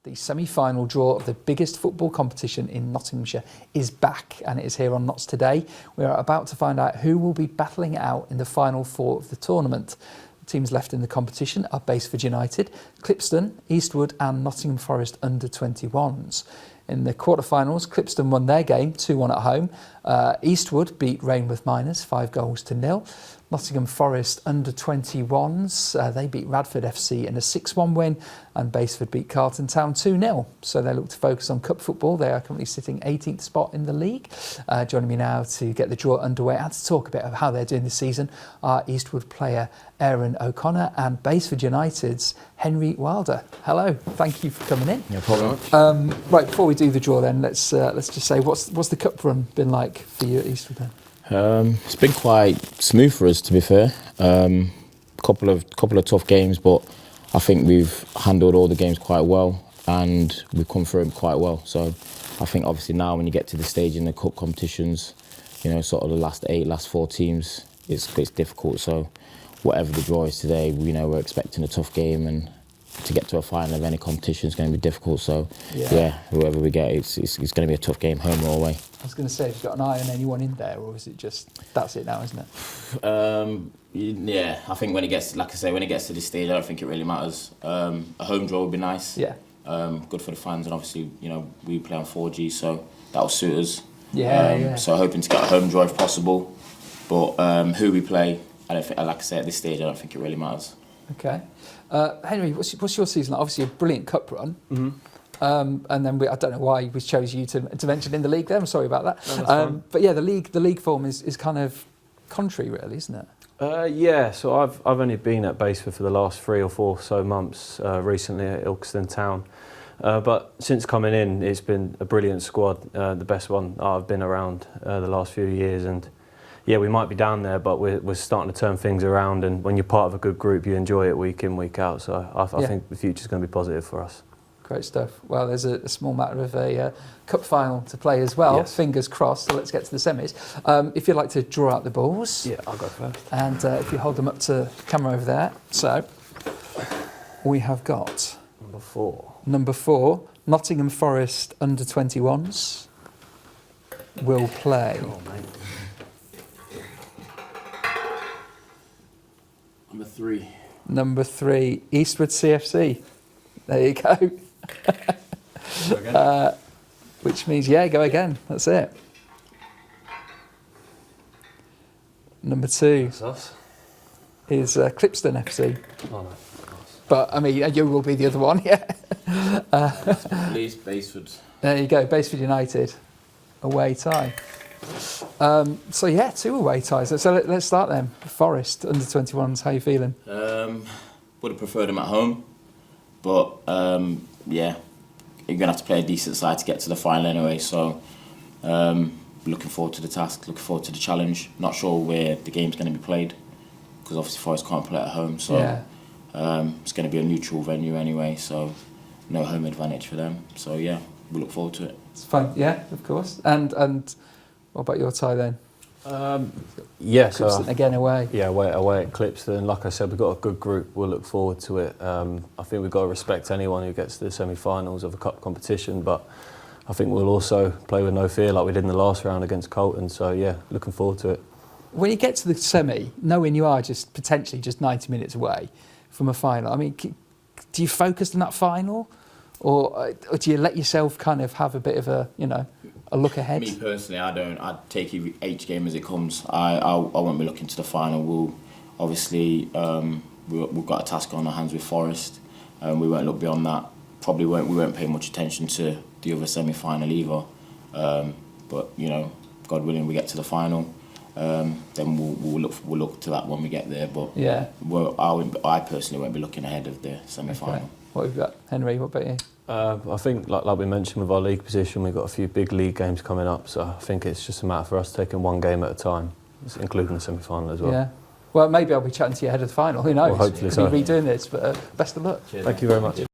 The semi-final draw of the biggest football competition in Nottinghamshire is back, and it is here on Notts Today. We are about to find out who will be battling it out in the final four of the tournament. The teams left in the competition are Basford United, Clipston, Eastwood and Nottingham Forest under-21s. In the quarterfinals, Clipston won their game 2-1 at home. Eastwood beat Rainworth Miners 5-0. Nottingham Forest under-21s, they beat Radford FC in a 6-1 win, and Basford beat Carlton Town 2-0. So they look to focus on cup football. They are currently sitting 18th spot in the league. Joining me now to get the draw underway and to talk a bit of how they're doing this season are Eastwood player Aaron O'Connor and Basford United's Henry Wilder. Hello, thank you for coming in. No problem. Right, before we do the draw then, let's just say, what's the cup run been like for you at Eastwood then? It's been quite smooth for us, to be fair. Couple of tough games, but I think we've handled all the games quite well, and we've come through them quite well. So I think obviously now when you get to the stage in the cup competitions, you know, sort of the last four teams, it's difficult. So whatever the draw is today, we know we're expecting a tough game, and to get to a final of any competition is going to be difficult. So yeah, whoever we get, it's going to be a tough game, home or away. I was going to say, have you got an eye on anyone in there, or is it just, that's it now, isn't it? Yeah, I think when it gets, like I say, when it gets to this stage, I don't think it really matters. A home draw would be nice. Yeah. Good for the fans, and obviously, you know, we play on 4G, so that will suit us. Yeah. So hoping to get a home draw if possible. But who we play, I don't think, like I say, at this stage, I don't think it really matters. Okay. Henry, what's your season like? Obviously a brilliant cup run. Mm-hmm. And then I don't know why we chose you to mention in the league there. I'm sorry about that. No, that's fine. But yeah, the league form is kind of contrary, really, isn't it? Yeah, so I've only been at Basford for the last 3 or 4 so months, recently at Ilkeston Town. But since coming in, it's been a brilliant squad, the best one I've been around the last few years. And yeah, we might be down there, but we're starting to turn things around. And when you're part of a good group, you enjoy it week in, week out. So I think the future's going to be positive for us. Great stuff. Well, there's a small matter of a cup final to play as well. Yes. Fingers crossed. So let's get to the semis. If you'd like to draw out the balls. Yeah, I'll go first. And if you hold them up to camera over there. So we have got Number 4, Nottingham Forest under-21s will play. Come on, mate. Number 3, Eastwood CFC. There you go. Which means, go again. That's it. Number 2 That's us. is Clipston FC. Oh, no. But, I mean, you will be the other one, yeah. Please, Basford. There you go, Basford United. Away tie. So, yeah, 2 away ties. So let's start then. Forest, under-21s, how are you feeling? Would have preferred them at home. But, yeah, you're going to have to play a decent side to get to the final anyway. So, looking forward to the task, looking forward to the challenge. Not sure where the game's going to be played, because obviously Forest can't play at home. So, it's going to be a neutral venue anyway. So, no home advantage for them. So, yeah, we look forward to it. It's fun, yeah, of course. And what about your tie then? Yeah, Clipston again away. Yeah, away at Clipston. Like I said, we've got a good group. We'll look forward to it. I think we've got to respect anyone who gets to the semi-finals of a cup competition, but I think we'll also play with no fear like we did in the last round against Colton. So yeah, looking forward to it. When you get to the semi, knowing you are just potentially just 90 minutes away from a final, I mean, do you focus on that final, or do you let yourself kind of have a bit of a look ahead? Me personally, I don't. I take each game as it comes. I won't be looking to the final. We'll obviously we've got a task on our hands with Forest, and we won't look beyond that. We won't pay much attention to the other semi-final either. But you know, God willing, we get to the final. Then we'll look to that when we get there. But yeah, I personally won't be looking ahead of the semi-final. Okay. What have you got, Henry? What about you? I think, like we mentioned with our league position, we've got a few big league games coming up, so I think it's just a matter for us taking one game at a time, including the semi-final as well. Yeah. Well, maybe I'll be chatting to you ahead of the final. Who knows? Well, hopefully so. We'll be redoing this, but best of luck. Cheers. Thank you very much.